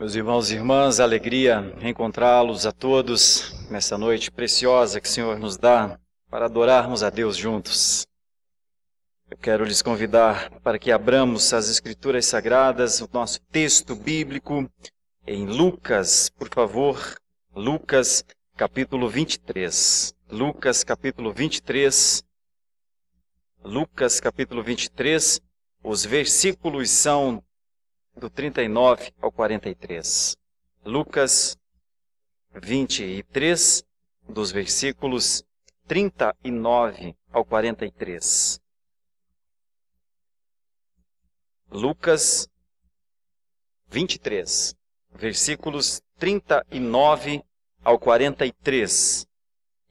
Meus irmãos e irmãs, alegria reencontrá-los a todos nessa noite preciosa que o Senhor nos dá para adorarmos a Deus juntos. Eu quero lhes convidar para que abramos as Escrituras Sagradas, o nosso texto bíblico, em Lucas, por favor, Lucas capítulo 23. Lucas capítulo 23. Lucas capítulo 23, os versículos são do 39 ao 43. Lucas 23, dos versículos 39 ao 43. Lucas 23, versículos 39 ao 43.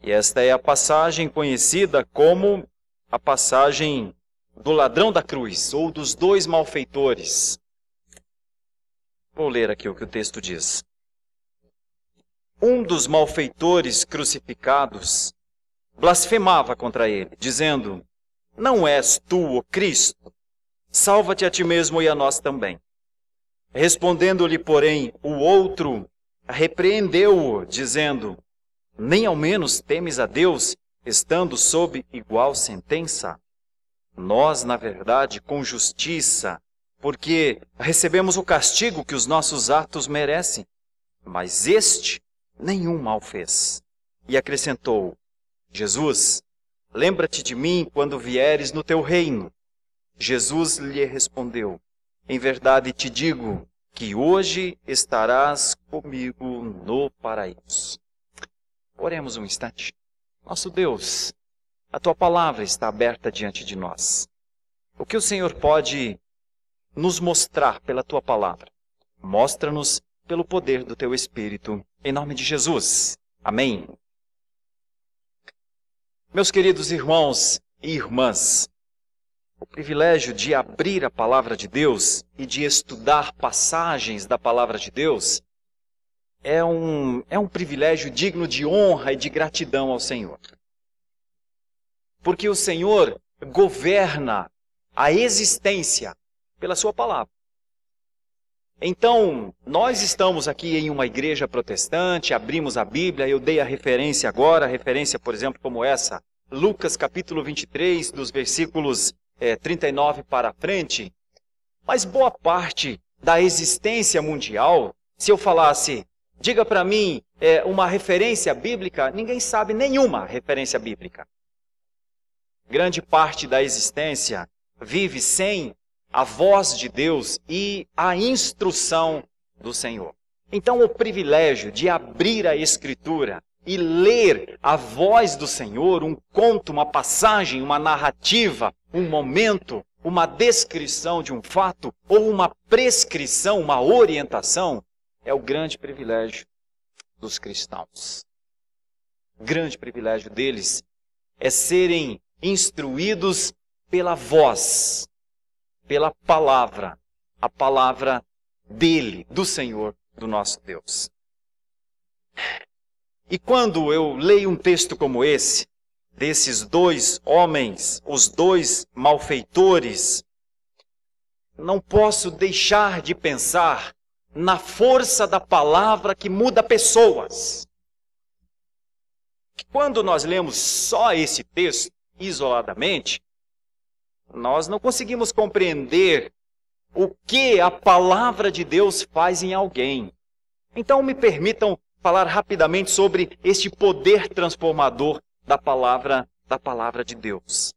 E esta é a passagem conhecida como a passagem do ladrão da cruz, ou dos dois malfeitores. Vou ler aqui o que o texto diz. Um dos malfeitores crucificados blasfemava contra ele, dizendo: Não és tu o Cristo? Salva-te a ti mesmo e a nós também. Respondendo-lhe, porém, o outro repreendeu-o, dizendo: Nem ao menos temes a Deus, estando sob igual sentença? Nós, na verdade, com justiça, porque recebemos o castigo que os nossos atos merecem. Mas este nenhum mal fez. E acrescentou: Jesus, lembra-te de mim quando vieres no teu reino. Jesus lhe respondeu: Em verdade te digo que hoje estarás comigo no paraíso. Oremos um instante. Nosso Deus, a tua palavra está aberta diante de nós. O que o Senhor pode nos mostrar pela tua palavra? Mostra-nos pelo poder do teu Espírito, em nome de Jesus. Amém. Meus queridos irmãos e irmãs, o privilégio de abrir a palavra de Deus e de estudar passagens da palavra de Deus é um privilégio digno de honra e de gratidão ao Senhor. Porque o Senhor governa a existência pela sua palavra. Então, nós estamos aqui em uma igreja protestante, abrimos a Bíblia, eu dei a referência agora, a referência, por exemplo, como essa, Lucas capítulo 23, dos versículos 39 para frente, mas boa parte da existência mundial, se eu falasse, diga para mim uma referência bíblica, ninguém sabe nenhuma referência bíblica. Grande parte da existência vive sem a voz de Deus e a instrução do Senhor. Então, o privilégio de abrir a Escritura e ler a voz do Senhor, um conto, uma passagem, uma narrativa, um momento, uma descrição de um fato ou uma prescrição, uma orientação, é o grande privilégio dos cristãos. O grande privilégio deles é serem instruídos pela voz, pela palavra, a palavra dele, do Senhor, do nosso Deus. E quando eu leio um texto como esse, desses dois homens, os dois malfeitores, não posso deixar de pensar na força da palavra que muda pessoas. Quando nós lemos só esse texto, isoladamente, nós não conseguimos compreender o que a palavra de Deus faz em alguém. Então me permitam falar rapidamente sobre este poder transformador da palavra de Deus.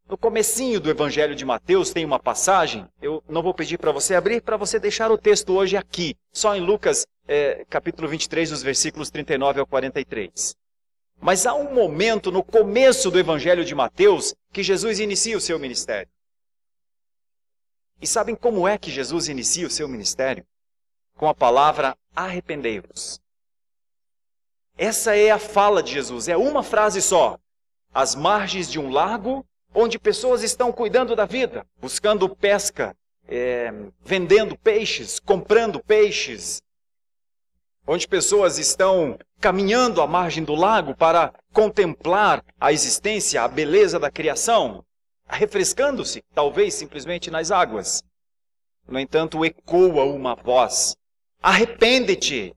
No comecinho do Evangelho de Mateus tem uma passagem, eu não vou pedir para você abrir, para você deixar o texto hoje aqui, só em Lucas capítulo 23, dos versículos 39 ao 43. Mas há um momento no começo do Evangelho de Mateus que Jesus inicia o seu ministério. E sabem como é que Jesus inicia o seu ministério? Com a palavra arrependei-vos. Essa é a fala de Jesus, é uma frase só. Às margens de um lago, onde pessoas estão cuidando da vida, buscando pesca, vendendo peixes, comprando peixes, onde pessoas estão caminhando à margem do lago para contemplar a existência, a beleza da criação, refrescando-se, talvez simplesmente nas águas. No entanto, ecoa uma voz: arrepende-te,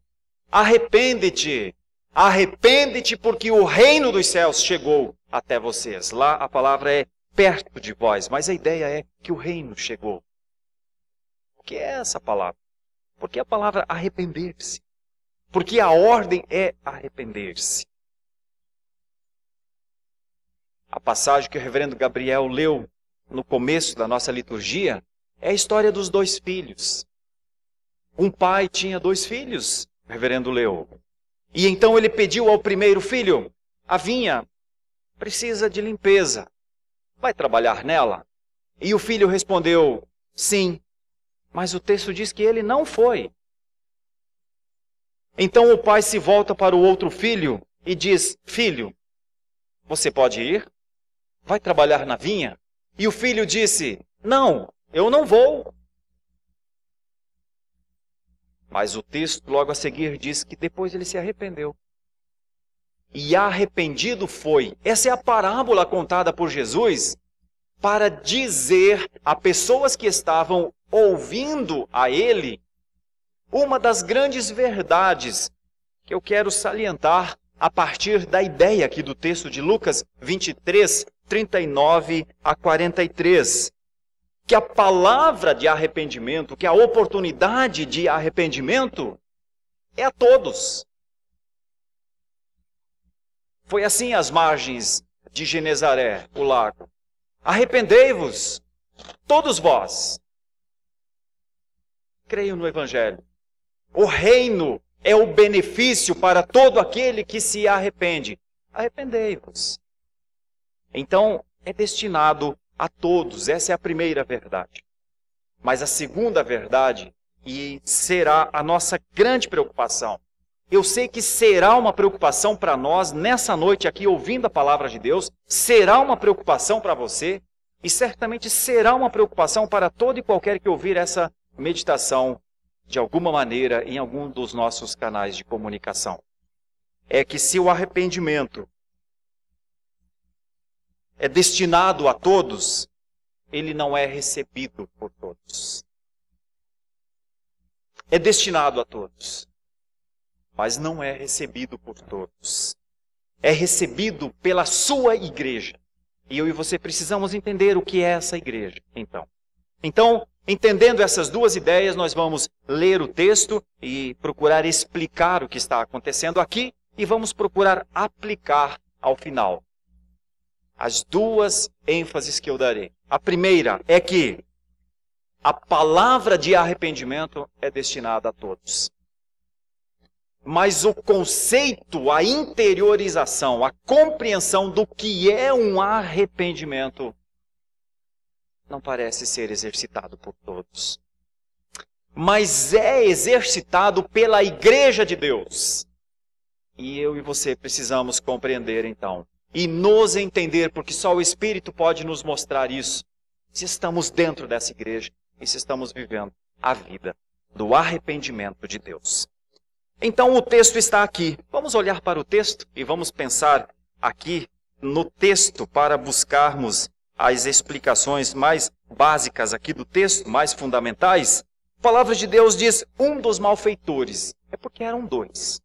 arrepende-te, arrepende-te, porque o reino dos céus chegou até vocês. Lá a palavra é perto de vós, mas a ideia é que o reino chegou. O que é essa palavra? Porque a palavra arrepender-se. Porque a ordem é arrepender-se. A passagem que o reverendo Gabriel leu no começo da nossa liturgia é a história dos dois filhos. Um pai tinha dois filhos, o reverendo leu. E então ele pediu ao primeiro filho: a vinha precisa de limpeza. Vai trabalhar nela? E o filho respondeu: sim. Mas o texto diz que ele não foi. Então o pai se volta para o outro filho e diz: filho, você pode ir? Vai trabalhar na vinha? E o filho disse: não, eu não vou. Mas o texto logo a seguir diz que depois ele se arrependeu. E arrependido foi. Essa é a parábola contada por Jesus para dizer a pessoas que estavam ouvindo a ele uma das grandes verdades que eu quero salientar a partir da ideia aqui do texto de Lucas 23, 39 a 43. Que a palavra de arrependimento, que a oportunidade de arrependimento é a todos. Foi assim às margens de Genezaré, o lago. Arrependei-vos, todos vós. Creio no Evangelho. O reino é o benefício para todo aquele que se arrepende. Arrependei-vos. Então, é destinado a todos. Essa é a primeira verdade. Mas a segunda verdade, e será a nossa grande preocupação, eu sei que será uma preocupação para nós nessa noite aqui, ouvindo a palavra de Deus, será uma preocupação para você, e certamente será uma preocupação para todo e qualquer que ouvir essa meditação de alguma maneira em algum dos nossos canais de comunicação. É que se o arrependimento é destinado a todos, ele não é recebido por todos. É destinado a todos, mas não é recebido por todos. É recebido pela sua igreja. E eu e você precisamos entender o que é essa igreja, então. Então, entendendo essas duas ideias, nós vamos ler o texto e procurar explicar o que está acontecendo aqui e vamos procurar aplicar ao final as duas ênfases que eu darei. A primeira é que a palavra de arrependimento é destinada a todos. Mas o conceito, a interiorização, a compreensão do que é um arrependimento não parece ser exercitado por todos. Mas é exercitado pela Igreja de Deus. E eu e você precisamos compreender então. E nos entender, porque só o Espírito pode nos mostrar isso. Se estamos dentro dessa igreja e se estamos vivendo a vida do arrependimento de Deus. Então o texto está aqui. Vamos olhar para o texto e vamos pensar aqui no texto para buscarmos as explicações mais básicas aqui do texto, mais fundamentais. A palavra de Deus diz: um dos malfeitores. É porque eram dois.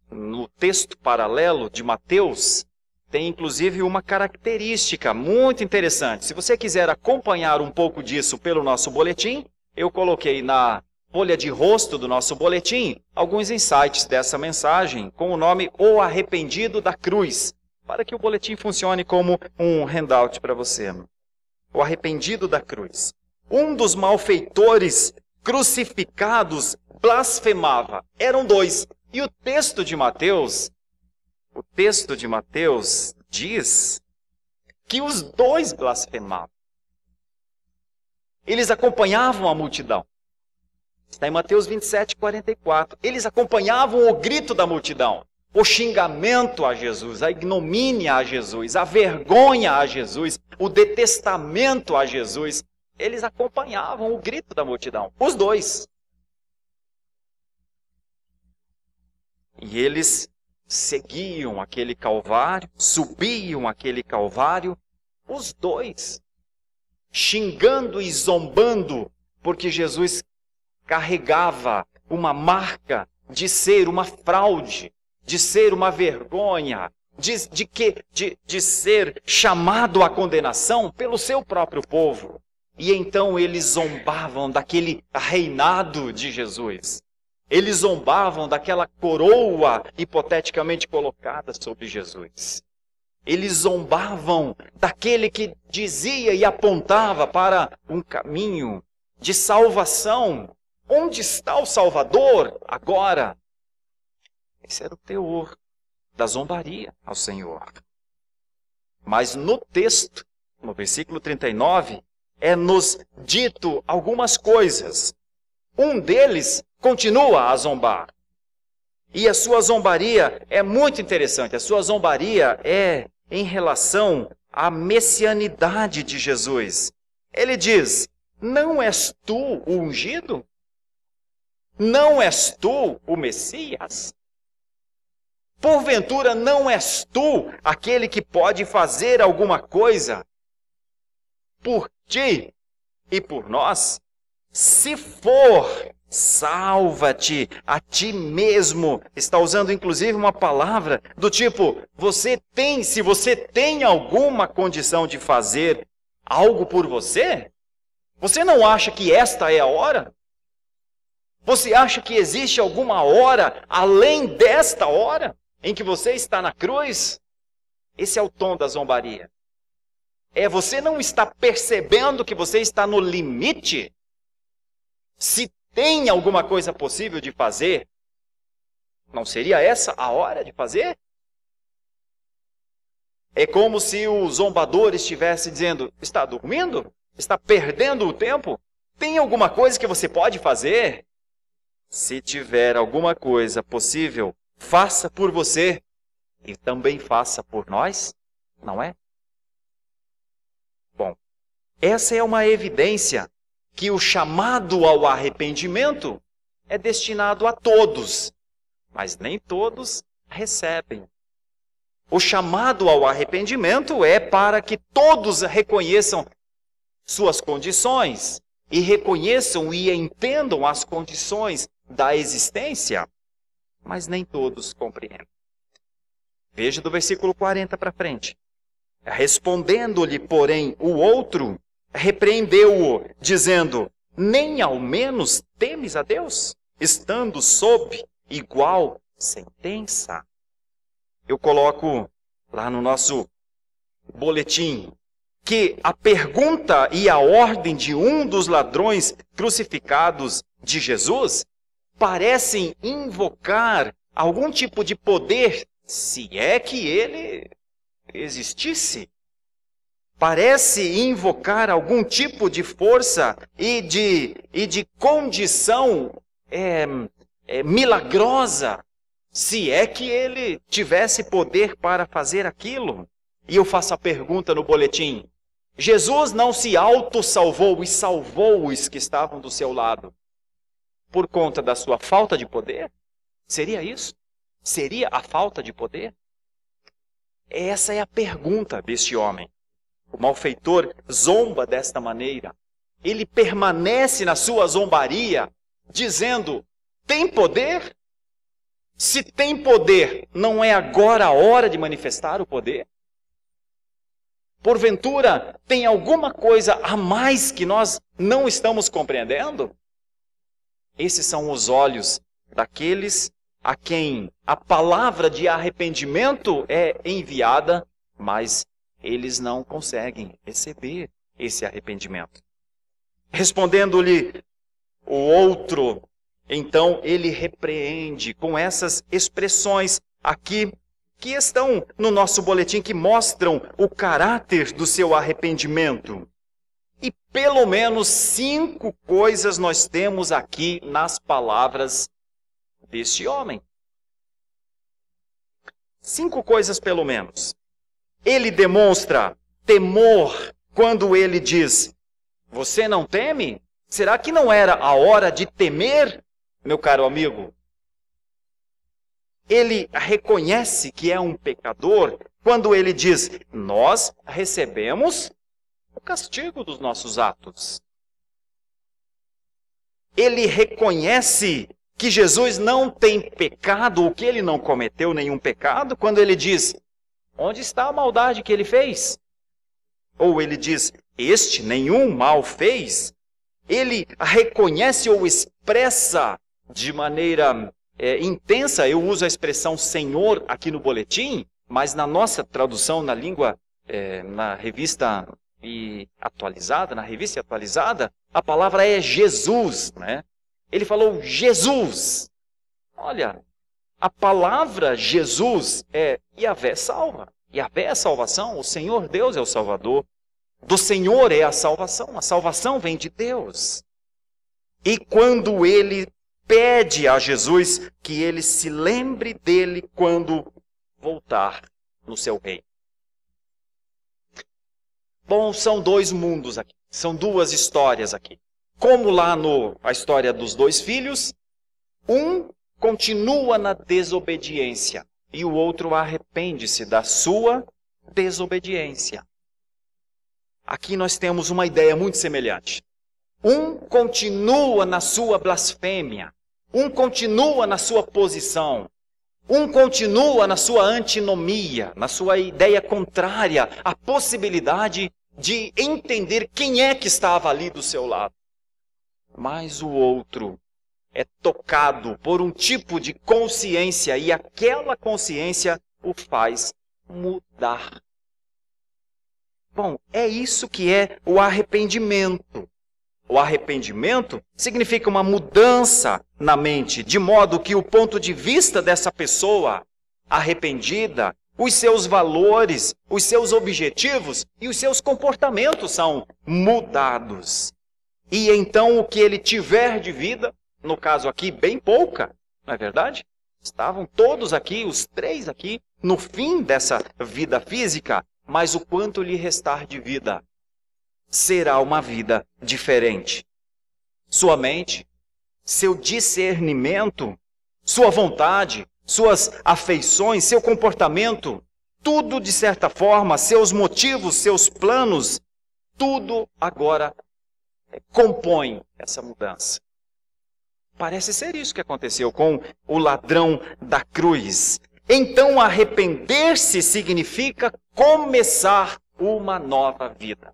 No texto paralelo de Mateus, tem inclusive uma característica muito interessante. Se você quiser acompanhar um pouco disso pelo nosso boletim, eu coloquei na folha de rosto do nosso boletim alguns insights dessa mensagem com o nome O Arrependido da Cruz, para que o boletim funcione como um handout para você. O Arrependido da Cruz. Um dos malfeitores crucificados blasfemava. Eram dois. E o texto de Mateus diz que os dois blasfemavam. Eles acompanhavam a multidão. Está em Mateus 27, 44. Eles acompanhavam o grito da multidão, o xingamento a Jesus, a ignomínia a Jesus, a vergonha a Jesus, o detestamento a Jesus. Eles acompanhavam o grito da multidão, os dois. E eles seguiam aquele calvário, subiam aquele calvário, os dois. xingando e zombando, porque Jesus carregava uma marca de ser uma fraude, de ser uma vergonha, de ser chamado à condenação pelo seu próprio povo. E então eles zombavam daquele reinado de Jesus. Eles zombavam daquela coroa hipoteticamente colocada sobre Jesus. Eles zombavam daquele que dizia e apontava para um caminho de salvação. Onde está o Salvador agora? Esse era o teor da zombaria ao Senhor. Mas no texto, no versículo 39, é-nos dito algumas coisas. Um deles continua a zombar. E a sua zombaria é muito interessante. A sua zombaria é em relação à messianidade de Jesus. Ele diz: não és tu o ungido? Não és tu o Messias? Porventura não és tu aquele que pode fazer alguma coisa por ti e por nós? Se for, salva-te a ti mesmo. Está usando inclusive uma palavra do tipo, se você tem alguma condição de fazer algo por você, você não acha que esta é a hora? Você acha que existe alguma hora além desta hora em que você está na cruz? Esse é o tom da zombaria. Você não está percebendo que você está no limite? Se tem alguma coisa possível de fazer, não seria essa a hora de fazer? É como se o zombador estivesse dizendo, está dormindo? Está perdendo o tempo? Tem alguma coisa que você pode fazer? Se tiver alguma coisa possível, faça por você e também faça por nós, não é? Bom, essa é uma evidência que o chamado ao arrependimento é destinado a todos, mas nem todos recebem. O chamado ao arrependimento é para que todos reconheçam suas condições e reconheçam e entendam as condições da existência, mas nem todos compreendem. Veja do versículo 40 para frente. Respondendo-lhe, porém, o outro, repreendeu-o, dizendo, nem ao menos temes a Deus, estando sob igual sentença. Eu coloco lá no nosso boletim que a pergunta e a ordem de um dos ladrões crucificados de Jesus parecem invocar algum tipo de poder, se é que ele existisse. Parece invocar algum tipo de força e de condição milagrosa, se é que ele tivesse poder para fazer aquilo. E eu faço a pergunta no boletim: Jesus não se auto-salvou e salvou os que estavam do seu lado por conta da sua falta de poder? Seria isso? Seria a falta de poder? Essa é a pergunta deste homem. O malfeitor zomba desta maneira. Ele permanece na sua zombaria, dizendo, tem poder? Se tem poder, não é agora a hora de manifestar o poder? Porventura, tem alguma coisa a mais que nós não estamos compreendendo? Esses são os olhos daqueles a quem a palavra de arrependimento é enviada, mas eles não conseguem receber esse arrependimento. Respondendo-lhe o outro, então ele repreende com essas expressões aqui que estão no nosso boletim, que mostram o caráter do seu arrependimento. E pelo menos 5 coisas nós temos aqui nas palavras deste homem. 5 coisas pelo menos. Ele demonstra temor quando ele diz, você não teme? Será que não era a hora de temer, meu caro amigo? Ele reconhece que é um pecador quando ele diz, nós recebemos o castigo dos nossos atos. Ele reconhece que Jesus não tem pecado, ou que ele não cometeu nenhum pecado, quando ele diz, onde está a maldade que ele fez? Ou ele diz, este nenhum mal fez. Ele reconhece ou expressa de maneira intensa, eu uso a expressão Senhor aqui no boletim, mas na nossa tradução na língua, na revista atualizada, a palavra é Jesus, né? Ele falou Jesus. Olha, a palavra Jesus é Yahvé salva. Yahvé é a salvação, o Senhor Deus é o Salvador. Do Senhor é a salvação vem de Deus. E quando ele pede a Jesus que ele se lembre dele quando voltar no seu reino. Bom, são dois mundos aqui, são duas histórias aqui. Como lá a história dos dois filhos, um continua na desobediência e o outro arrepende-se da sua desobediência. Aqui nós temos uma ideia muito semelhante. Um continua na sua blasfêmia, um continua na sua posição, um continua na sua antinomia, na sua ideia contrária à possibilidade de entender quem é que estava ali do seu lado. Mas o outro é tocado por um tipo de consciência e aquela consciência o faz mudar. Bom, é isso que é o arrependimento. O arrependimento significa uma mudança na mente, de modo que o ponto de vista dessa pessoa arrependida, os seus valores, os seus objetivos e os seus comportamentos são mudados. E então o que ele tiver de vida, no caso aqui bem pouca, não é verdade? Estavam todos aqui, os três aqui, no fim dessa vida física, mas o quanto lhe restar de vida será uma vida diferente. Sua mente, seu discernimento, sua vontade, suas afeições, seu comportamento, tudo de certa forma, seus motivos, seus planos, tudo agora compõe essa mudança. Parece ser isso que aconteceu com o ladrão da cruz. Então, arrepender-se significa começar uma nova vida.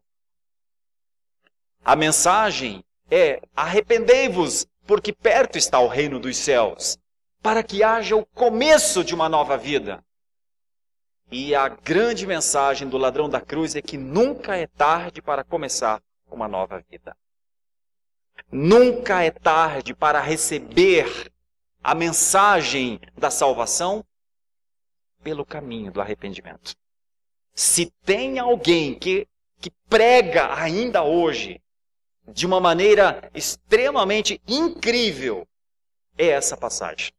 A mensagem é: arrependei-vos, porque perto está o reino dos céus, para que haja o começo de uma nova vida. E a grande mensagem do ladrão da cruz é que nunca é tarde para começar uma nova vida. Nunca é tarde para receber a mensagem da salvação pelo caminho do arrependimento. Se tem alguém que prega ainda hoje de uma maneira extremamente incrível, é essa passagem.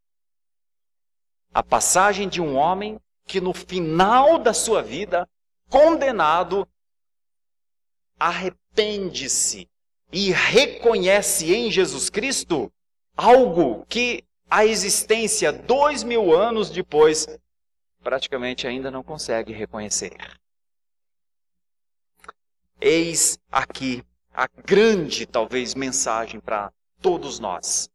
A passagem de um homem que no final da sua vida, condenado, arrepende-se e reconhece em Jesus Cristo algo que a existência 2000 anos depois praticamente ainda não consegue reconhecer. Eis aqui a grande, talvez, mensagem para todos nós.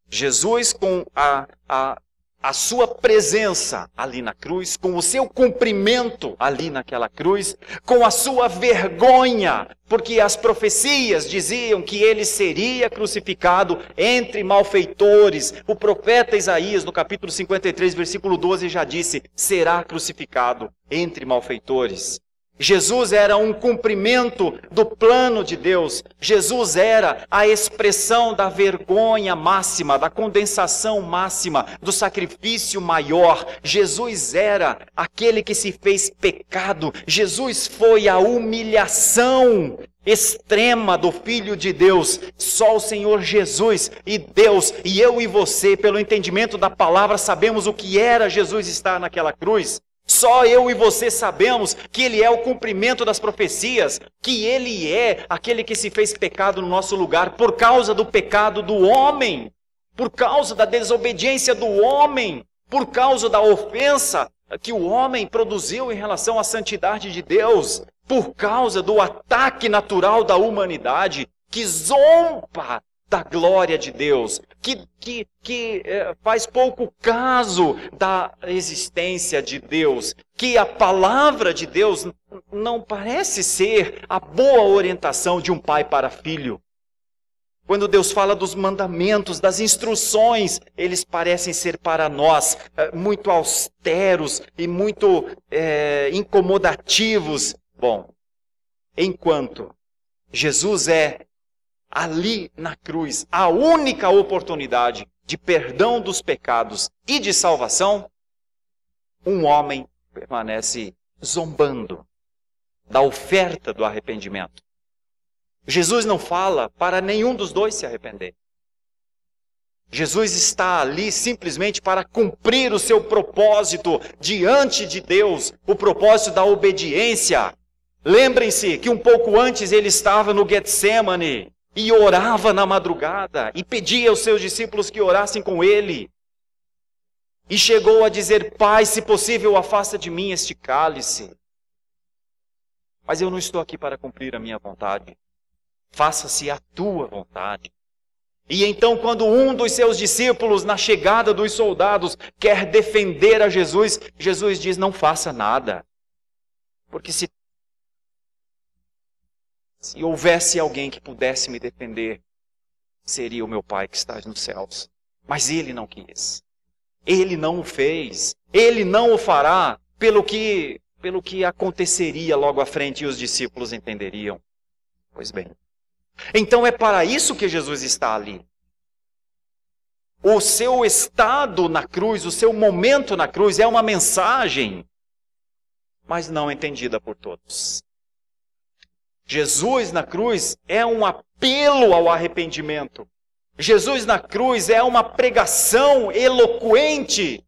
Jesus, com a sua presença ali na cruz, com o seu cumprimento ali naquela cruz, com a sua vergonha, porque as profecias diziam que ele seria crucificado entre malfeitores. O profeta Isaías, no capítulo 53, versículo 12, já disse: será crucificado entre malfeitores. Jesus era um cumprimento do plano de Deus. Jesus era a expressão da vergonha máxima, da condensação máxima, do sacrifício maior. Jesus era aquele que se fez pecado. Jesus foi a humilhação extrema do Filho de Deus. Só o Senhor Jesus e Deus, e eu e você, pelo entendimento da palavra, sabemos o que era Jesus estar naquela cruz. Só eu e você sabemos que Ele é o cumprimento das profecias, que Ele é aquele que se fez pecado no nosso lugar por causa do pecado do homem, por causa da desobediência do homem, por causa da ofensa que o homem produziu em relação à santidade de Deus, por causa do ataque natural da humanidade, que zomba da glória de Deus, que faz pouco caso da existência de Deus, que a palavra de Deus não parece ser a boa orientação de um pai para filho. Quando Deus fala dos mandamentos, das instruções, eles parecem ser para nós muito austeros e muito incomodativos. Bom, enquanto Jesus é ali na cruz a única oportunidade de perdão dos pecados e de salvação, um homem permanece zombando da oferta do arrependimento. Jesus não fala para nenhum dos dois se arrepender. Jesus está ali simplesmente para cumprir o seu propósito diante de Deus, o propósito da obediência. Lembrem-se que um pouco antes ele estava no Getsemane e orava na madrugada e pedia aos seus discípulos que orassem com ele. E chegou a dizer: Pai, se possível, afasta de mim este cálice. Mas eu não estou aqui para cumprir a minha vontade. Faça-se a tua vontade. E então, quando um dos seus discípulos, na chegada dos soldados, quer defender a Jesus, Jesus diz: não faça nada. Porque se houvesse alguém que pudesse me defender, seria o meu Pai que está nos céus. Mas ele não quis. Ele não o fez. Ele não o fará pelo que aconteceria logo à frente e os discípulos entenderiam. Pois bem. Então é para isso que Jesus está ali. O seu estado na cruz, o seu momento na cruz é uma mensagem, mas não entendida por todos. Jesus na cruz é um apelo ao arrependimento. Jesus na cruz é uma pregação eloquente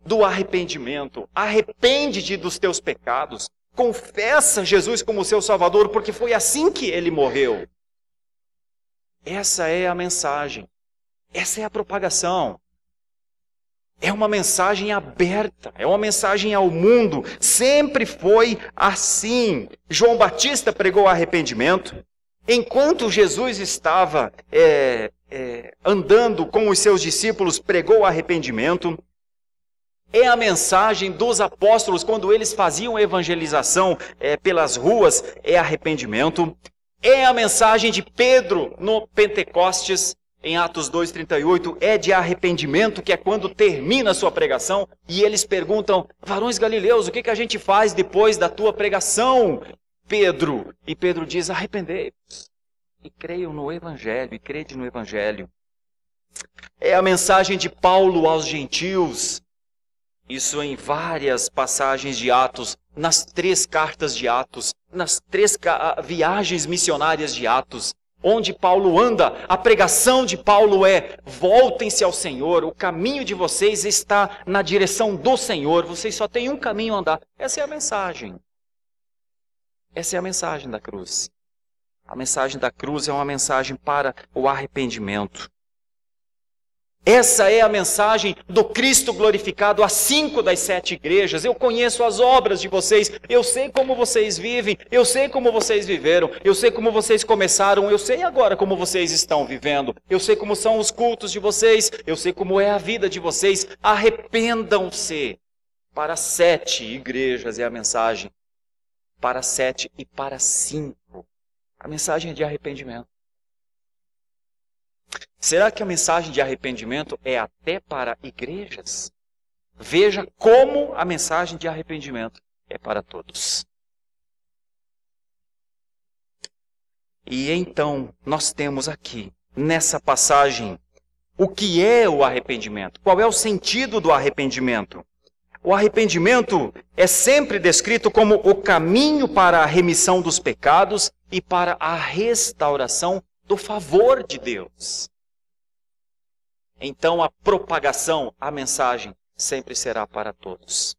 do arrependimento. Arrepende-te dos teus pecados. Confessa Jesus como seu Salvador, porque foi assim que ele morreu. Essa é a mensagem. Essa é a propagação. É uma mensagem aberta, é uma mensagem ao mundo. Sempre foi assim. João Batista pregou arrependimento. Enquanto Jesus estava andando com os seus discípulos, pregou arrependimento. É a mensagem dos apóstolos quando eles faziam evangelização pelas ruas, é arrependimento. É a mensagem de Pedro no Pentecostes, em Atos 2,38, é de arrependimento, que é quando termina a sua pregação, e eles perguntam: varões galileus, o que a gente faz depois da tua pregação, Pedro? E Pedro diz: arrependei-vos e creiam no Evangelho, e crede no Evangelho. É a mensagem de Paulo aos gentios, isso em várias passagens de Atos, nas 3 cartas de Atos, nas 3 viagens missionárias de Atos, onde Paulo anda. A pregação de Paulo é: voltem-se ao Senhor, o caminho de vocês está na direção do Senhor, vocês só têm um caminho a andar. Essa é a mensagem. Essa é a mensagem da cruz. A mensagem da cruz é uma mensagem para o arrependimento. Essa é a mensagem do Cristo glorificado às 5 das 7 igrejas. Eu conheço as obras de vocês, eu sei como vocês vivem, eu sei como vocês viveram, eu sei como vocês começaram, eu sei agora como vocês estão vivendo, eu sei como são os cultos de vocês, eu sei como é a vida de vocês. Arrependam-se. Para 7 igrejas é a mensagem. Para 7 e para 5. A mensagem é de arrependimento. Será que a mensagem de arrependimento é até para igrejas? Veja como a mensagem de arrependimento é para todos. E então, nós temos aqui, nessa passagem, o que é o arrependimento? Qual é o sentido do arrependimento? O arrependimento é sempre descrito como o caminho para a remissão dos pecados e para a restauração do favor de Deus. Então a propagação, a mensagem, sempre será para todos.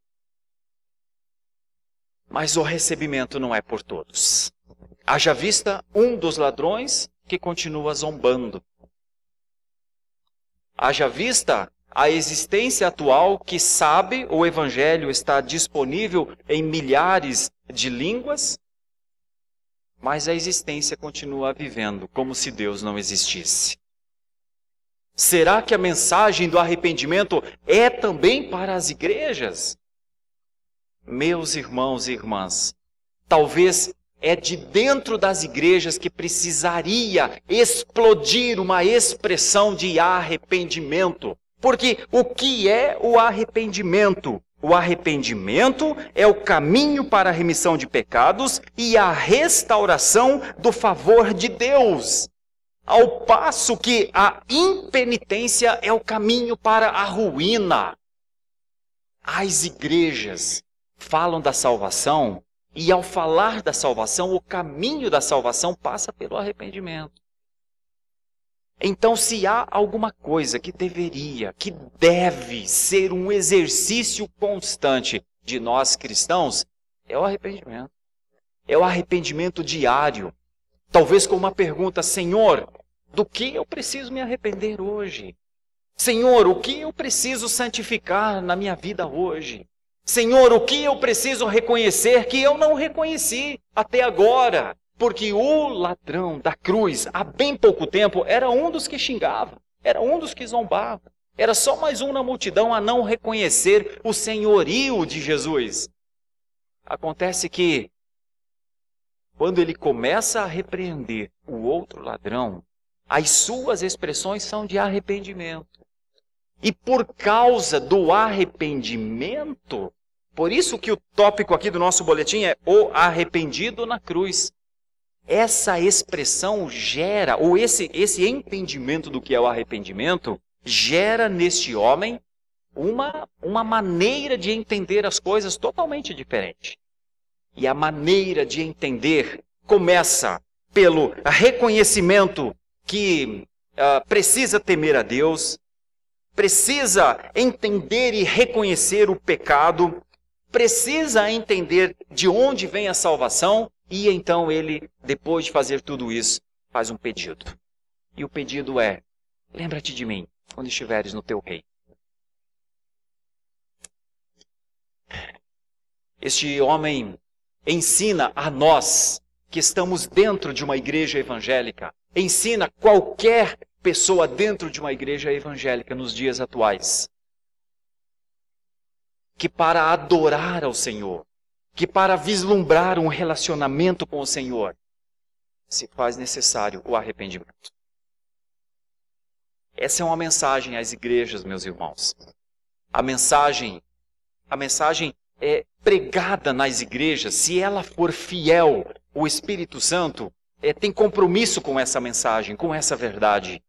Mas o recebimento não é por todos. Haja vista um dos ladrões que continua zombando. Haja vista a existência atual que sabe o Evangelho está disponível em milhares de línguas, mas a existência continua vivendo como se Deus não existisse. Será que a mensagem do arrependimento é também para as igrejas? Meus irmãos e irmãs, talvez é de dentro das igrejas que precisaria explodir uma expressão de arrependimento. Porque o que é o arrependimento? O arrependimento é o caminho para a remissão de pecados e a restauração do favor de Deus. Ao passo que a impenitência é o caminho para a ruína. As igrejas falam da salvação e, ao falar da salvação, o caminho da salvação passa pelo arrependimento. Então, se há alguma coisa que deveria, que deve ser um exercício constante de nós cristãos, é o arrependimento. É o arrependimento diário. Talvez com uma pergunta: Senhor, do que eu preciso me arrepender hoje? Senhor, o que eu preciso santificar na minha vida hoje? Senhor, o que eu preciso reconhecer que eu não reconheci até agora? Porque o ladrão da cruz, há bem pouco tempo, era um dos que xingava, era um dos que zombava. Era só mais um na multidão a não reconhecer o senhorio de Jesus. Acontece que, quando ele começa a repreender o outro ladrão, as suas expressões são de arrependimento. E por causa do arrependimento, por isso que o tópico aqui do nosso boletim é o arrependido na cruz. Essa expressão gera, ou esse entendimento do que é o arrependimento, gera neste homem uma maneira de entender as coisas totalmente diferente. E a maneira de entender começa pelo reconhecimento que precisa temer a Deus, precisa entender e reconhecer o pecado, precisa entender de onde vem a salvação, e então ele, depois de fazer tudo isso, faz um pedido. E o pedido é: lembra-te de mim quando estiveres no teu reino. Este homem ensina a nós que estamos dentro de uma igreja evangélica, ensina qualquer pessoa dentro de uma igreja evangélica nos dias atuais, que para adorar ao Senhor, que para vislumbrar um relacionamento com o Senhor, se faz necessário o arrependimento. Essa é uma mensagem às igrejas, meus irmãos. A mensagem é pregada nas igrejas. Se ela for fiel, o Espírito Santo tem compromisso com essa mensagem, com essa verdade.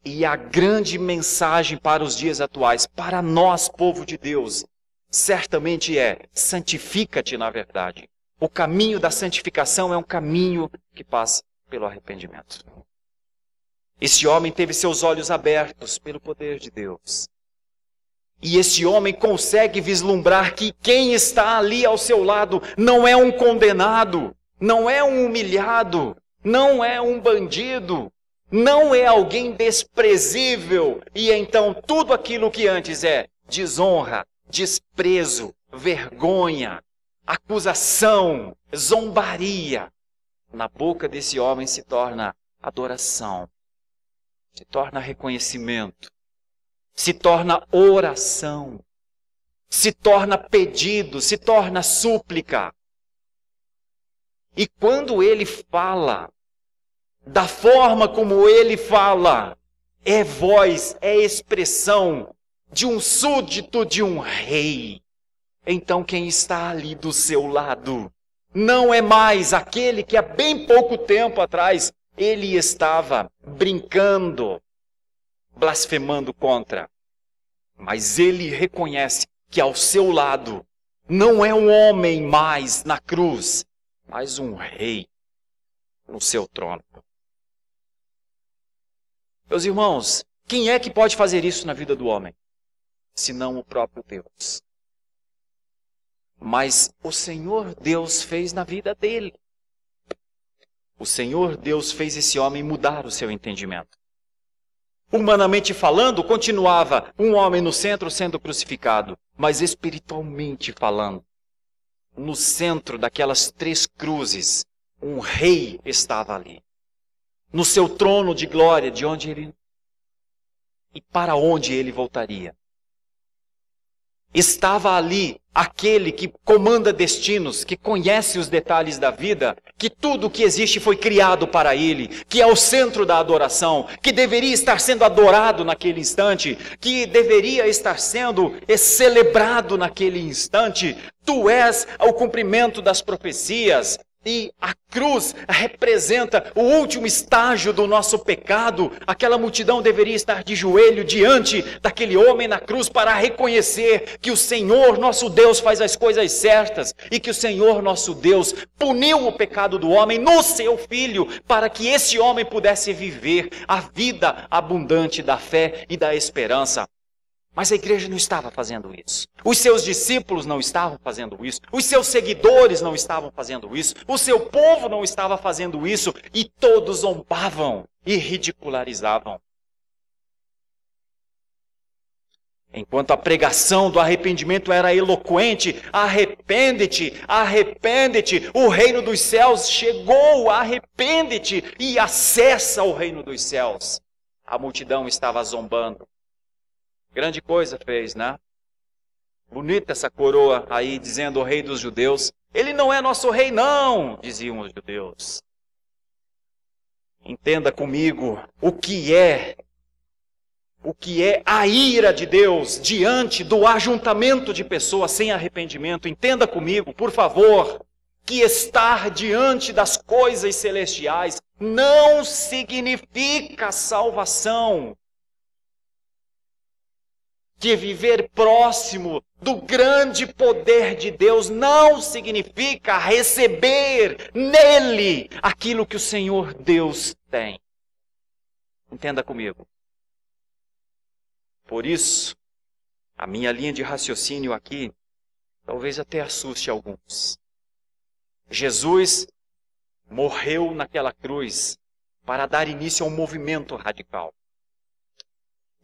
E a grande mensagem para os dias atuais, para nós, povo de Deus, certamente é: santifica-te na verdade. O caminho da santificação é um caminho que passa pelo arrependimento. Este homem teve seus olhos abertos pelo poder de Deus. E este homem consegue vislumbrar que quem está ali ao seu lado não é um condenado, não é um humilhado, não é um bandido, não é alguém desprezível. E então tudo aquilo que antes é desonra, desprezo, vergonha, acusação, zombaria, na boca desse homem se torna adoração, se torna reconhecimento, se torna oração, se torna pedido, se torna súplica. E quando ele fala, da forma como ele fala, é voz, é expressão de um súdito de um rei. Então quem está ali do seu lado não é mais aquele que há bem pouco tempo atrás ele estava brincando, blasfemando contra. Mas ele reconhece que ao seu lado não é um homem mais na cruz, mas um rei no seu trono. Meus irmãos, quem é que pode fazer isso na vida do homem? Senão o próprio Deus. Mas o Senhor Deus fez na vida dele. O Senhor Deus fez esse homem mudar o seu entendimento. Humanamente falando, continuava um homem no centro sendo crucificado, mas espiritualmente falando, no centro daquelas 3 cruzes, um rei estava ali. No seu trono de glória, de onde ele e para onde ele voltaria. Estava ali aquele que comanda destinos, que conhece os detalhes da vida, que tudo o que existe foi criado para ele, que é o centro da adoração, que deveria estar sendo adorado naquele instante, que deveria estar sendo celebrado naquele instante. Tu és o cumprimento das profecias. E a cruz representa o último estágio do nosso pecado. Aquela multidão deveria estar de joelho diante daquele homem na cruz para reconhecer que o Senhor, nosso Deus, faz as coisas certas e que o Senhor, nosso Deus, puniu o pecado do homem no seu Filho para que esse homem pudesse viver a vida abundante da fé e da esperança. Mas a igreja não estava fazendo isso. Os seus discípulos não estavam fazendo isso. Os seus seguidores não estavam fazendo isso. O seu povo não estava fazendo isso. E todos zombavam e ridicularizavam. Enquanto a pregação do arrependimento era eloquente, arrepende-te, arrepende-te, o reino dos céus chegou, arrepende-te e acessa o reino dos céus. A multidão estava zombando. Grande coisa fez, né? Bonita essa coroa aí, dizendo o rei dos judeus. Ele não é nosso rei, não, diziam os judeus. Entenda comigo o que é a ira de Deus diante do ajuntamento de pessoas sem arrependimento. Entenda comigo, por favor, que estar diante das coisas celestiais não significa salvação. Que viver próximo do grande poder de Deus não significa receber nele aquilo que o Senhor Deus tem. Entenda comigo. Por isso, a minha linha de raciocínio aqui talvez até assuste alguns. Jesus morreu naquela cruz para dar início a um movimento radical.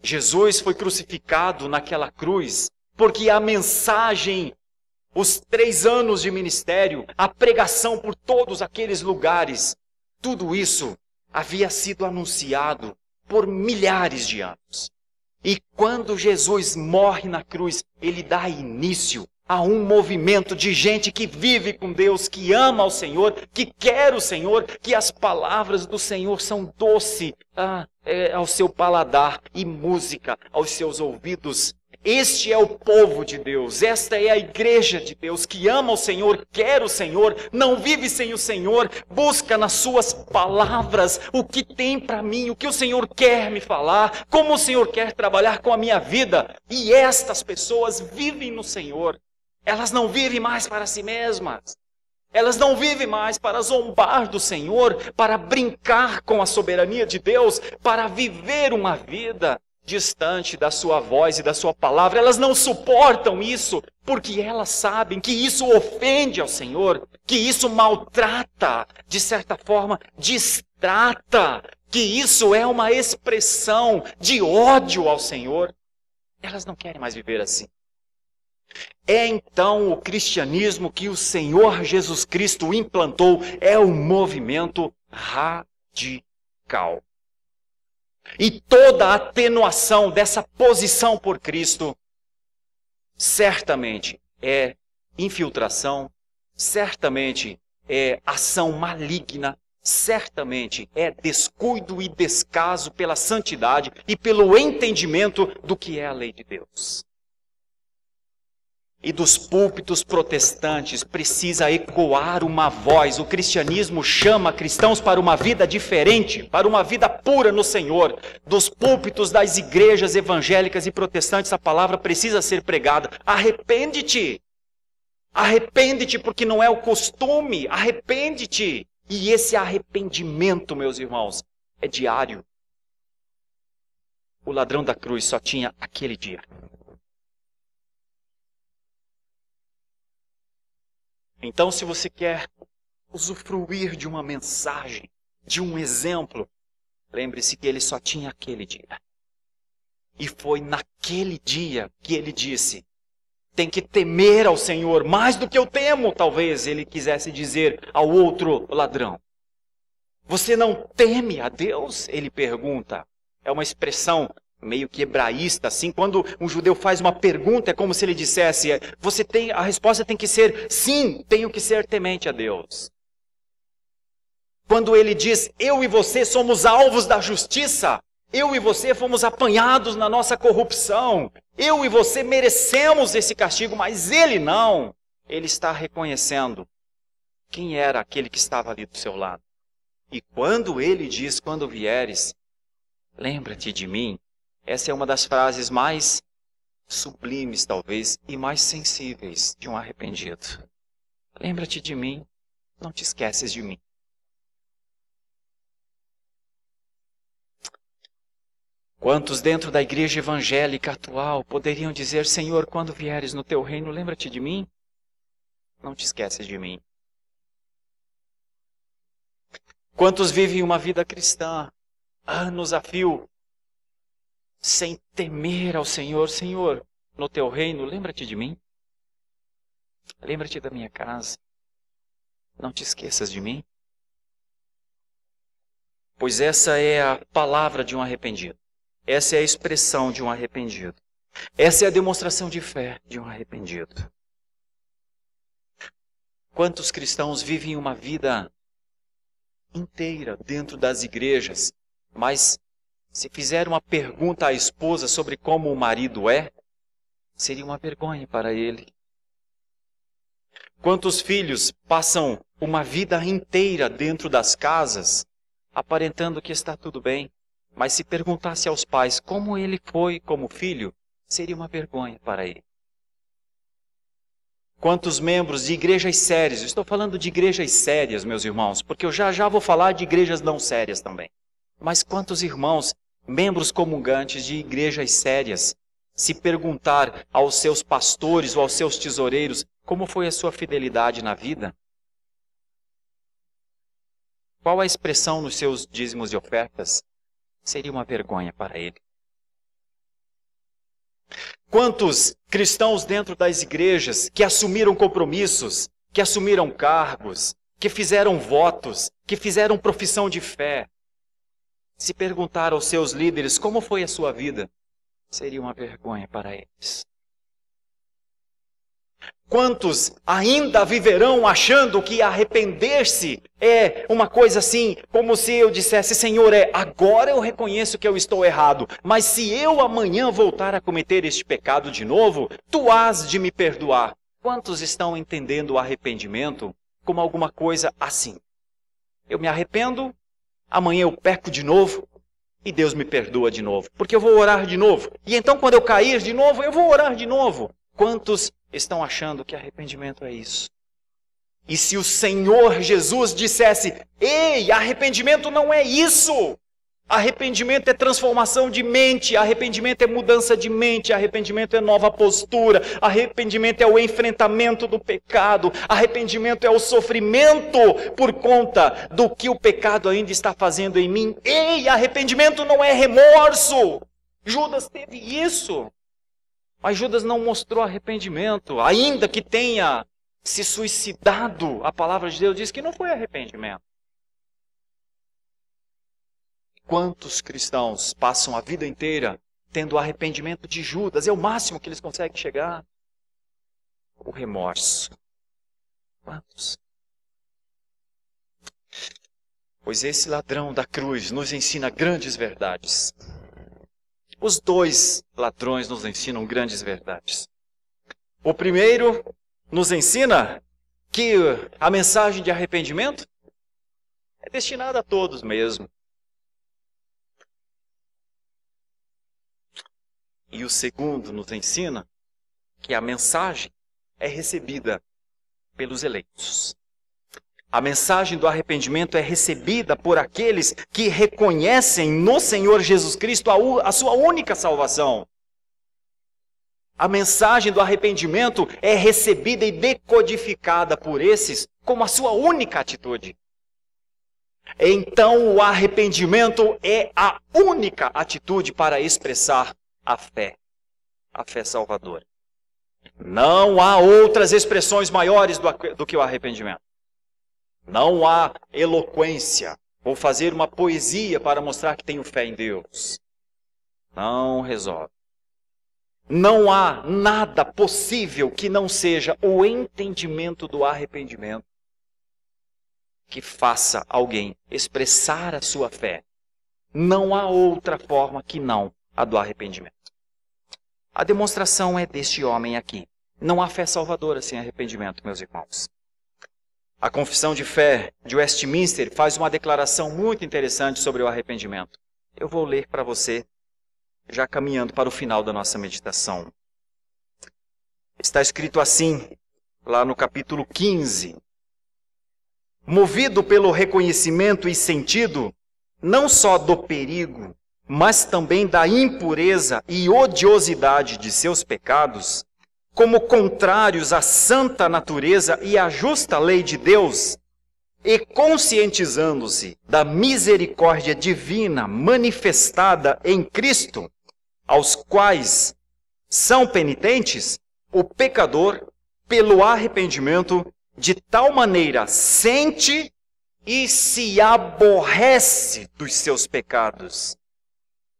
Jesus foi crucificado naquela cruz porque a mensagem, os 3 anos de ministério, a pregação por todos aqueles lugares, tudo isso havia sido anunciado por milhares de anos. E quando Jesus morre na cruz, ele dá início a um movimento de gente que vive com Deus, que ama o Senhor, que quer o Senhor, que as palavras do Senhor são doce ao seu paladar e música aos seus ouvidos. Este é o povo de Deus, esta é a igreja de Deus que ama o Senhor, quer o Senhor, não vive sem o Senhor, busca nas suas palavras o que tem para mim, o que o Senhor quer me falar, como o Senhor quer trabalhar com a minha vida. E estas pessoas vivem no Senhor. Elas não vivem mais para si mesmas. Elas não vivem mais para zombar do Senhor, para brincar com a soberania de Deus, para viver uma vida distante da sua voz e da sua palavra. Elas não suportam isso, porque elas sabem que isso ofende ao Senhor, que isso maltrata, de certa forma, distrata, que isso é uma expressão de ódio ao Senhor. Elas não querem mais viver assim. É então o cristianismo que o Senhor Jesus Cristo implantou, é um movimento radical. E toda a atenuação dessa posição por Cristo, certamente é infiltração, certamente é ação maligna, certamente é descuido e descaso pela santidade e pelo entendimento do que é a lei de Deus. E dos púlpitos protestantes precisa ecoar uma voz. O cristianismo chama cristãos para uma vida diferente, para uma vida pura no Senhor. Dos púlpitos das igrejas evangélicas e protestantes, a palavra precisa ser pregada. Arrepende-te! Arrepende-te porque não é o costume. Arrepende-te! E esse arrependimento, meus irmãos, é diário. O ladrão da cruz só tinha aquele dia. Então, se você quer usufruir de uma mensagem, de um exemplo, lembre-se que ele só tinha aquele dia. E foi naquele dia que ele disse: tem que temer ao Senhor mais do que eu temo, talvez ele quisesse dizer ao outro ladrão. Você não teme a Deus? Ele pergunta. É uma expressão meio que hebraísta, assim. Quando um judeu faz uma pergunta, é como se ele dissesse: a resposta tem que ser sim, tenho que ser temente a Deus. Quando ele diz: eu e você somos alvos da justiça, eu e você fomos apanhados na nossa corrupção, eu e você merecemos esse castigo, mas ele não. Ele está reconhecendo quem era aquele que estava ali do seu lado. E quando ele diz: quando vieres, lembra-te de mim. Essa é uma das frases mais sublimes, talvez, e mais sensíveis de um arrependido. Lembra-te de mim, não te esqueces de mim. Quantos dentro da igreja evangélica atual poderiam dizer: Senhor, quando vieres no teu reino, lembra-te de mim? Não te esqueces de mim. Quantos vivem uma vida cristã, anos a fio, sem temer ao Senhor? Senhor, no teu reino, lembra-te de mim. Lembra-te da minha casa. Não te esqueças de mim. Pois essa é a palavra de um arrependido. Essa é a expressão de um arrependido. Essa é a demonstração de fé de um arrependido. Quantos cristãos vivem uma vida inteira dentro das igrejas, mas se fizer uma pergunta à esposa sobre como o marido é, seria uma vergonha para ele. Quantos filhos passam uma vida inteira dentro das casas, aparentando que está tudo bem, mas se perguntasse aos pais como ele foi como filho, seria uma vergonha para ele. Quantos membros de igrejas sérias, estou falando de igrejas sérias, meus irmãos, porque eu já vou falar de igrejas não sérias também. Mas quantos irmãos, membros comungantes de igrejas sérias, se perguntar aos seus pastores ou aos seus tesoureiros como foi a sua fidelidade na vida? Qual a expressão nos seus dízimos e ofertas? Seria uma vergonha para ele. Quantos cristãos dentro das igrejas que assumiram compromissos, que assumiram cargos, que fizeram votos, que fizeram profissão de fé, se perguntar aos seus líderes como foi a sua vida, seria uma vergonha para eles. Quantos ainda viverão achando que arrepender-se é uma coisa assim, como se eu dissesse: Senhor, agora eu reconheço que eu estou errado, mas se eu amanhã voltar a cometer este pecado de novo, tu hás de me perdoar. Quantos estão entendendo o arrependimento como alguma coisa assim? Eu me arrependo, amanhã eu peco de novo e Deus me perdoa de novo, porque eu vou orar de novo. E então quando eu cair de novo, eu vou orar de novo. Quantos estão achando que arrependimento é isso? E se o Senhor Jesus dissesse: ei, arrependimento não é isso. Arrependimento é transformação de mente, arrependimento é mudança de mente, arrependimento é nova postura, arrependimento é o enfrentamento do pecado, arrependimento é o sofrimento por conta do que o pecado ainda está fazendo em mim. Ei, arrependimento não é remorso. Judas teve isso. Mas Judas não mostrou arrependimento, ainda que tenha se suicidado. A palavra de Deus diz que não foi arrependimento. Quantos cristãos passam a vida inteira tendo o arrependimento de Judas? É o máximo que eles conseguem chegar. O remorso. Quantos? Pois esse ladrão da cruz nos ensina grandes verdades. Os dois ladrões nos ensinam grandes verdades. O primeiro nos ensina que a mensagem de arrependimento é destinada a todos mesmo. E o segundo nos ensina que a mensagem é recebida pelos eleitos. A mensagem do arrependimento é recebida por aqueles que reconhecem no Senhor Jesus Cristo a sua única salvação. A mensagem do arrependimento é recebida e decodificada por esses como a sua única atitude. Então o arrependimento é a única atitude para expressar a fé salvadora. Não há outras expressões maiores do que o arrependimento. Não há eloquência ou fazer uma poesia para mostrar que tenho fé em Deus. Não resolve. Não há nada possível que não seja o entendimento do arrependimento que faça alguém expressar a sua fé. Não há outra forma que não a do arrependimento. A demonstração é deste homem aqui. Não há fé salvadora sem arrependimento, meus irmãos. A Confissão de Fé de Westminster faz uma declaração muito interessante sobre o arrependimento. Eu vou ler para você, já caminhando para o final da nossa meditação. Está escrito assim, lá no capítulo 15. Movido pelo reconhecimento e sentido, não só do perigo, mas também da impureza e odiosidade de seus pecados, como contrários à santa natureza e à justa lei de Deus, e conscientizando-se da misericórdia divina manifestada em Cristo, aos quais são penitentes, o pecador, pelo arrependimento, de tal maneira sente e se aborrece dos seus pecados,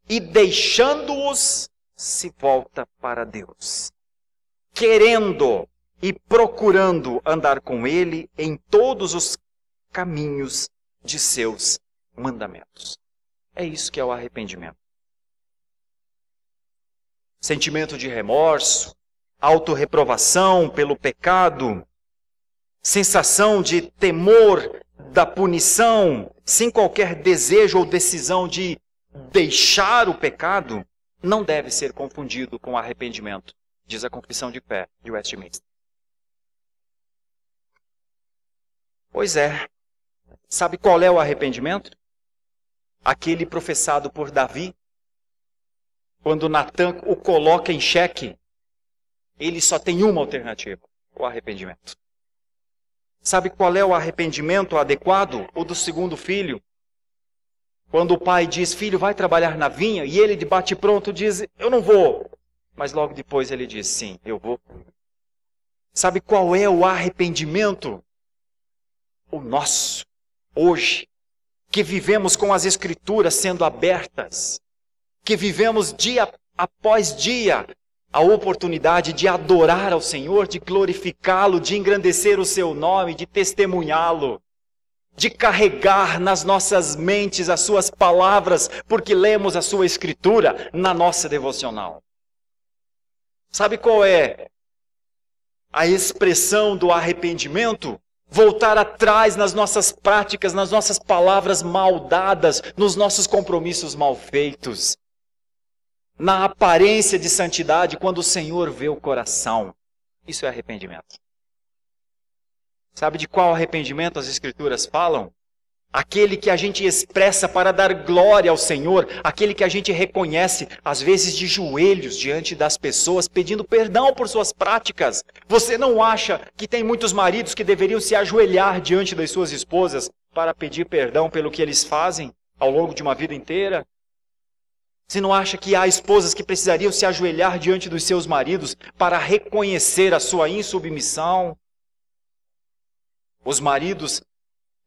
e deixando-os, se volta para Deus, querendo e procurando andar com Ele em todos os caminhos de seus mandamentos. É isso que é o arrependimento. Sentimento de remorso, autorreprovação pelo pecado, sensação de temor da punição, sem qualquer desejo ou decisão de deixar o pecado, não deve ser confundido com arrependimento, diz a Confissão de Fé de Westminster. Pois é, sabe qual é o arrependimento? Aquele professado por Davi, quando Natan o coloca em xeque, ele só tem uma alternativa, o arrependimento. Sabe qual é o arrependimento adequado? O do segundo filho. Quando o pai diz, filho, vai trabalhar na vinha, e ele de bate-pronto diz, eu não vou. Mas logo depois ele diz, sim, eu vou. Sabe qual é o arrependimento? O nosso, hoje, que vivemos com as Escrituras sendo abertas, que vivemos dia após dia a oportunidade de adorar ao Senhor, de glorificá-lo, de engrandecer o seu nome, de testemunhá-lo, de carregar nas nossas mentes as suas palavras, porque lemos a sua Escritura na nossa devocional. Sabe qual é a expressão do arrependimento? Voltar atrás nas nossas práticas, nas nossas palavras mal dadas, nos nossos compromissos mal feitos. Na aparência de santidade, quando o Senhor vê o coração. Isso é arrependimento. Sabe de qual arrependimento as Escrituras falam? Aquele que a gente expressa para dar glória ao Senhor, aquele que a gente reconhece, às vezes de joelhos diante das pessoas, pedindo perdão por suas práticas. Você não acha que tem muitos maridos que deveriam se ajoelhar diante das suas esposas para pedir perdão pelo que eles fazem ao longo de uma vida inteira? Você não acha que há esposas que precisariam se ajoelhar diante dos seus maridos para reconhecer a sua insubmissão? Os maridos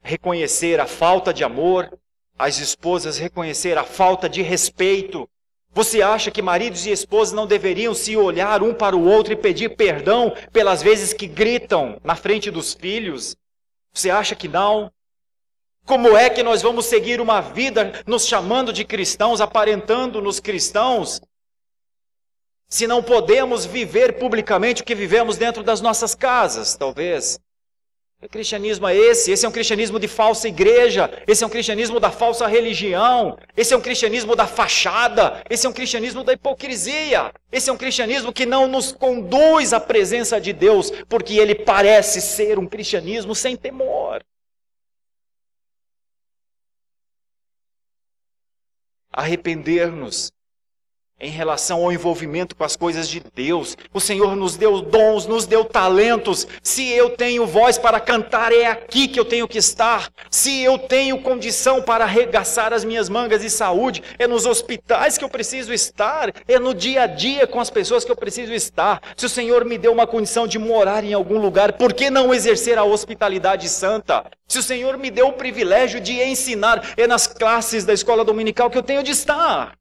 reconhecer a falta de amor, as esposas reconhecer a falta de respeito. Você acha que maridos e esposas não deveriam se olhar um para o outro e pedir perdão pelas vezes que gritam na frente dos filhos? Você acha que não? Como é que nós vamos seguir uma vida nos chamando de cristãos, aparentando-nos cristãos, se não podemos viver publicamente o que vivemos dentro das nossas casas, talvez? Que cristianismo é esse? Esse é um cristianismo de falsa igreja, esse é um cristianismo da falsa religião, esse é um cristianismo da fachada, esse é um cristianismo da hipocrisia, esse é um cristianismo que não nos conduz à presença de Deus, porque ele parece ser um cristianismo sem temor. Arrepender-nos em relação ao envolvimento com as coisas de Deus. O Senhor nos deu dons, nos deu talentos. Se eu tenho voz para cantar, é aqui que eu tenho que estar. Se eu tenho condição para arregaçar as minhas mangas de saúde, é nos hospitais que eu preciso estar, é no dia a dia com as pessoas que eu preciso estar. Se o Senhor me deu uma condição de morar em algum lugar, por que não exercer a hospitalidade santa? Se o Senhor me deu o privilégio de ensinar, é nas classes da escola dominical que eu tenho de estar.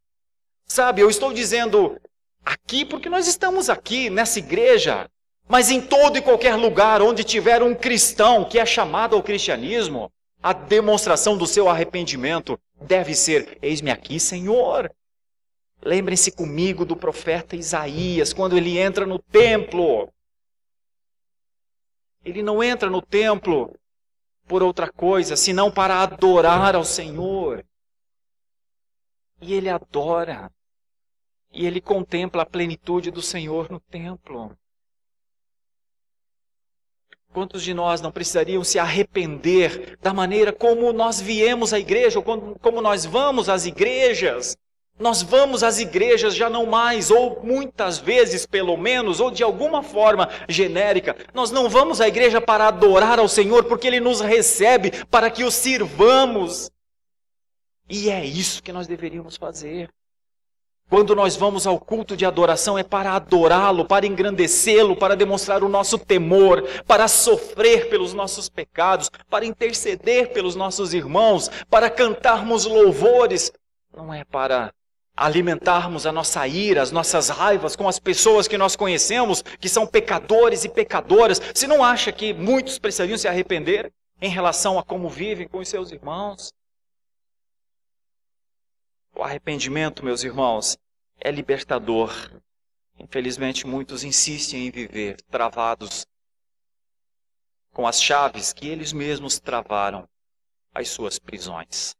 Sabe, eu estou dizendo aqui porque nós estamos aqui nessa igreja, mas em todo e qualquer lugar onde tiver um cristão que é chamado ao cristianismo, a demonstração do seu arrependimento deve ser: eis-me aqui, Senhor. Lembrem-se comigo do profeta Isaías, quando ele entra no templo. Ele não entra no templo por outra coisa, senão para adorar ao Senhor. E ele adora. E ele contempla a plenitude do Senhor no templo. Quantos de nós não precisariam se arrepender da maneira como nós viemos à igreja, ou como nós vamos às igrejas? Nós vamos às igrejas já não mais, ou muitas vezes pelo menos, ou de alguma forma genérica. Nós não vamos à igreja para adorar ao Senhor, porque Ele nos recebe para que o sirvamos. E é isso que nós deveríamos fazer. Quando nós vamos ao culto de adoração é para adorá-lo, para engrandecê-lo, para demonstrar o nosso temor, para sofrer pelos nossos pecados, para interceder pelos nossos irmãos, para cantarmos louvores. Não é para alimentarmos a nossa ira, as nossas raivas com as pessoas que nós conhecemos, que são pecadores e pecadoras. Você não acha que muitos precisariam se arrepender em relação a como vivem com os seus irmãos? O arrependimento, meus irmãos, é libertador. Infelizmente, muitos insistem em viver travados com as chaves que eles mesmos travaram às suas prisões.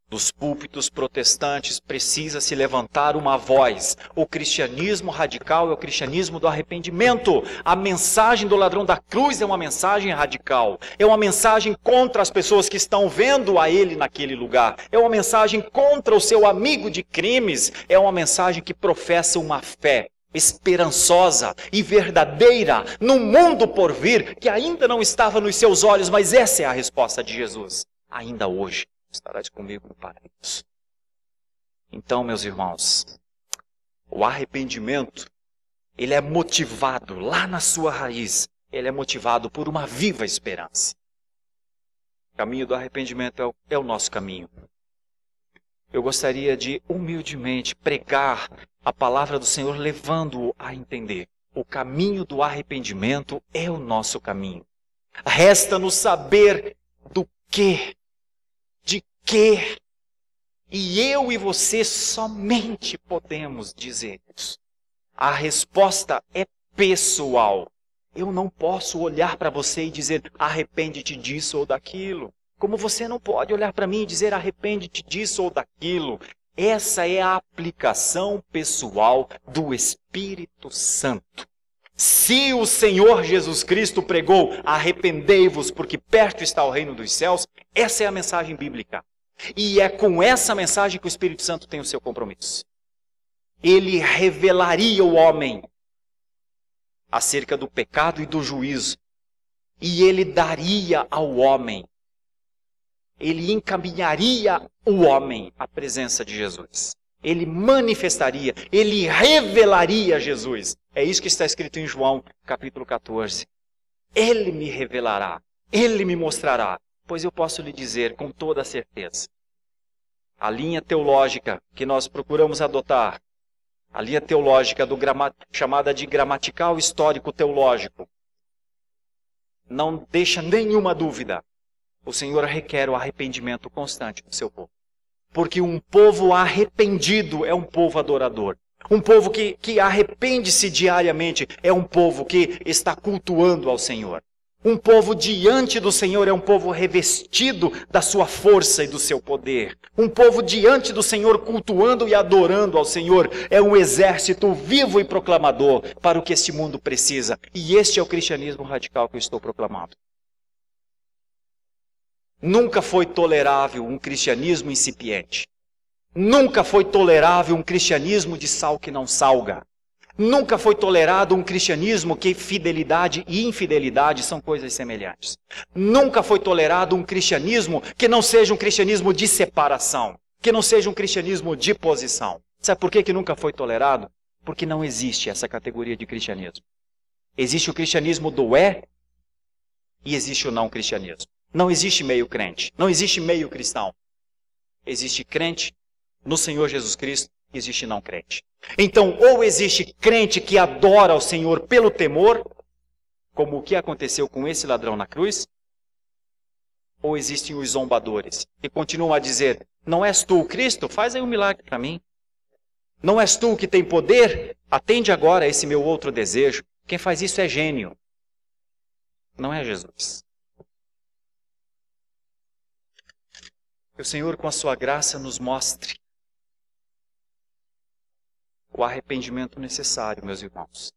Dos púlpitos protestantes precisa se levantar uma voz. O cristianismo radical é o cristianismo do arrependimento. A mensagem do ladrão da cruz é uma mensagem radical. É uma mensagem contra as pessoas que estão vendo a ele naquele lugar. É uma mensagem contra o seu amigo de crimes. É uma mensagem que professa uma fé esperançosa e verdadeira no mundo por vir, que ainda não estava nos seus olhos, mas essa é a resposta de Jesus. Ainda hoje estarás comigo no paraíso. Então, meus irmãos, o arrependimento, ele é motivado lá na sua raiz, ele é motivado por uma viva esperança. O caminho do arrependimento é o nosso caminho. Eu gostaria de humildemente pregar a palavra do Senhor, levando-o a entender. O caminho do arrependimento é o nosso caminho. Resta-nos saber do que, de que, e eu e você somente podemos dizer isso. A resposta é pessoal. Eu não posso olhar para você e dizer: arrepende-te disso ou daquilo. Como você não pode olhar para mim e dizer: arrepende-te disso ou daquilo. Essa é a aplicação pessoal do Espírito Santo. Se o Senhor Jesus Cristo pregou: arrependei-vos porque perto está o reino dos céus, essa é a mensagem bíblica. E é com essa mensagem que o Espírito Santo tem o seu compromisso. Ele revelaria o homem acerca do pecado e do juízo. E ele daria ao homem, ele encaminharia o homem à presença de Jesus. Ele manifestaria, ele revelaria Jesus. É isso que está escrito em João, capítulo 14. Ele me revelará, ele me mostrará. Pois eu posso lhe dizer com toda certeza, a linha teológica que nós procuramos adotar, a linha teológica chamada de gramatical histórico teológico, não deixa nenhuma dúvida. O Senhor requer o arrependimento constante do seu povo. Porque um povo arrependido é um povo adorador. Um povo que arrepende-se diariamente é um povo que está cultuando ao Senhor. Um povo diante do Senhor é um povo revestido da sua força e do seu poder. Um povo diante do Senhor cultuando e adorando ao Senhor é um exército vivo e proclamador para o que este mundo precisa. E este é o cristianismo radical que eu estou proclamando. Nunca foi tolerável um cristianismo incipiente. Nunca foi tolerável um cristianismo de sal que não salga. Nunca foi tolerado um cristianismo que fidelidade e infidelidade são coisas semelhantes. Nunca foi tolerado um cristianismo que não seja um cristianismo de separação, que não seja um cristianismo de posição. Sabe por que nunca foi tolerado? Porque não existe essa categoria de cristianismo. Existe o cristianismo do e existe o não cristianismo. Não existe meio crente, não existe meio cristão. Existe crente no Senhor Jesus Cristo, existe não crente. Então, ou existe crente que adora ao Senhor pelo temor, como o que aconteceu com esse ladrão na cruz, ou existem os zombadores, que continuam a dizer, não és tu o Cristo? Faz aí um milagre para mim. Não és tu que tem poder? Atende agora a esse meu outro desejo. Quem faz isso é gênio. Não é Jesus. Que o Senhor, com a sua graça, nos mostre o arrependimento necessário, meus irmãos.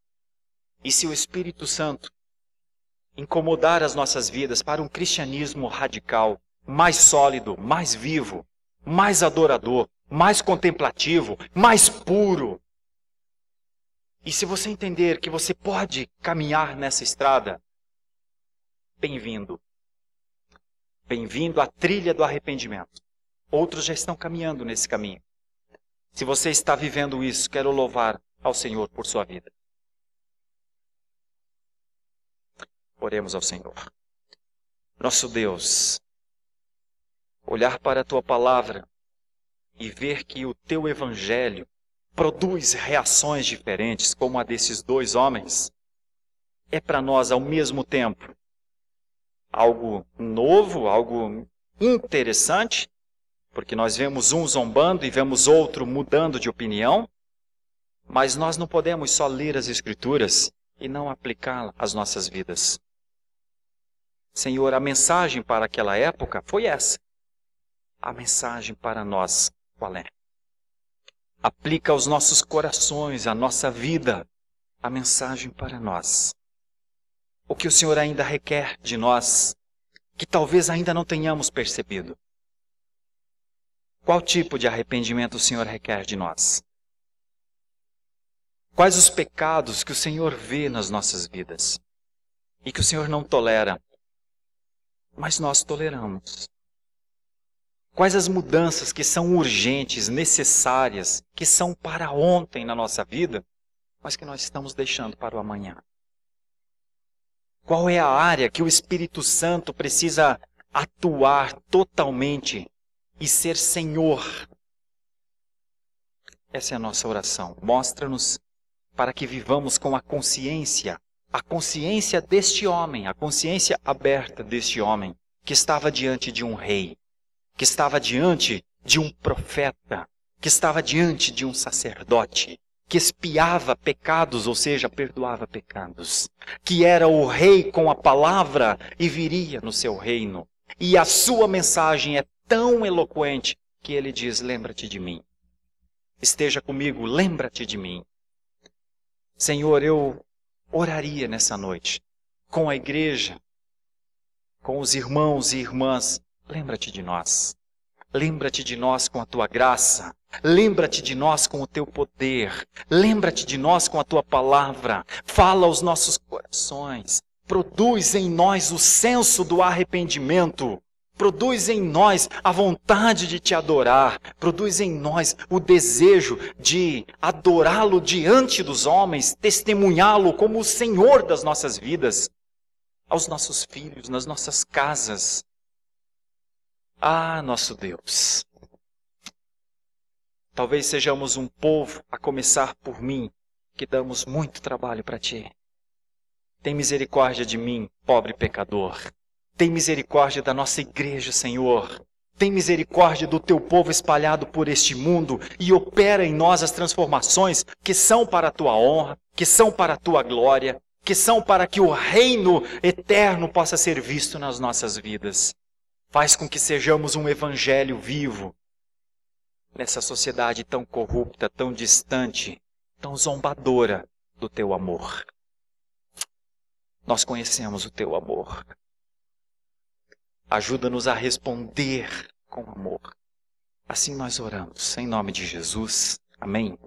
E se o Espírito Santo incomodar as nossas vidas para um cristianismo radical, mais sólido, mais vivo, mais adorador, mais contemplativo, mais puro. E se você entender que você pode caminhar nessa estrada, bem-vindo. Bem-vindo à trilha do arrependimento. Outros já estão caminhando nesse caminho. Se você está vivendo isso, quero louvar ao Senhor por sua vida. Oremos ao Senhor. Nosso Deus, olhar para a Tua palavra e ver que o Teu Evangelho produz reações diferentes, como a desses dois homens, é para nós ao mesmo tempo algo novo, algo interessante, porque nós vemos um zombando e vemos outro mudando de opinião, mas nós não podemos só ler as Escrituras e não aplicá-las às nossas vidas. Senhor, a mensagem para aquela época foi essa. A mensagem para nós, qual é? Aplica aos nossos corações, à nossa vida, a mensagem para nós. O que o Senhor ainda requer de nós, que talvez ainda não tenhamos percebido. Qual tipo de arrependimento o Senhor requer de nós? Quais os pecados que o Senhor vê nas nossas vidas e que o Senhor não tolera, mas nós toleramos? Quais as mudanças que são urgentes, necessárias, que são para ontem na nossa vida, mas que nós estamos deixando para o amanhã? Qual é a área que o Espírito Santo precisa atuar totalmente e ser Senhor? Essa é a nossa oração. Mostra-nos para que vivamos com a consciência deste homem, a consciência aberta deste homem, que estava diante de um rei, que estava diante de um profeta, que estava diante de um sacerdote, que expiava pecados, ou seja, perdoava pecados, que era o rei com a palavra e viria no seu reino. E a sua mensagem é tão eloquente que ele diz, lembra-te de mim. Esteja comigo, lembra-te de mim. Senhor, eu oraria nessa noite com a igreja, com os irmãos e irmãs. Lembra-te de nós. Lembra-te de nós com a tua graça. Lembra-te de nós com o teu poder. Lembra-te de nós com a tua palavra. Fala aos nossos corações. Produz em nós o senso do arrependimento. Produz em nós a vontade de te adorar. Produz em nós o desejo de adorá-lo diante dos homens, testemunhá-lo como o Senhor das nossas vidas, aos nossos filhos, nas nossas casas. Ah, nosso Deus, talvez sejamos um povo, a começar por mim, que damos muito trabalho para Ti. Tem misericórdia de mim, pobre pecador. Tem misericórdia da nossa igreja, Senhor. Tem misericórdia do Teu povo espalhado por este mundo e opera em nós as transformações que são para a Tua honra, que são para a Tua glória, que são para que o reino eterno possa ser visto nas nossas vidas. Faz com que sejamos um evangelho vivo nessa sociedade tão corrupta, tão distante, tão zombadora do Teu amor. Nós conhecemos o Teu amor. Ajuda-nos a responder com amor. Assim nós oramos, em nome de Jesus. Amém.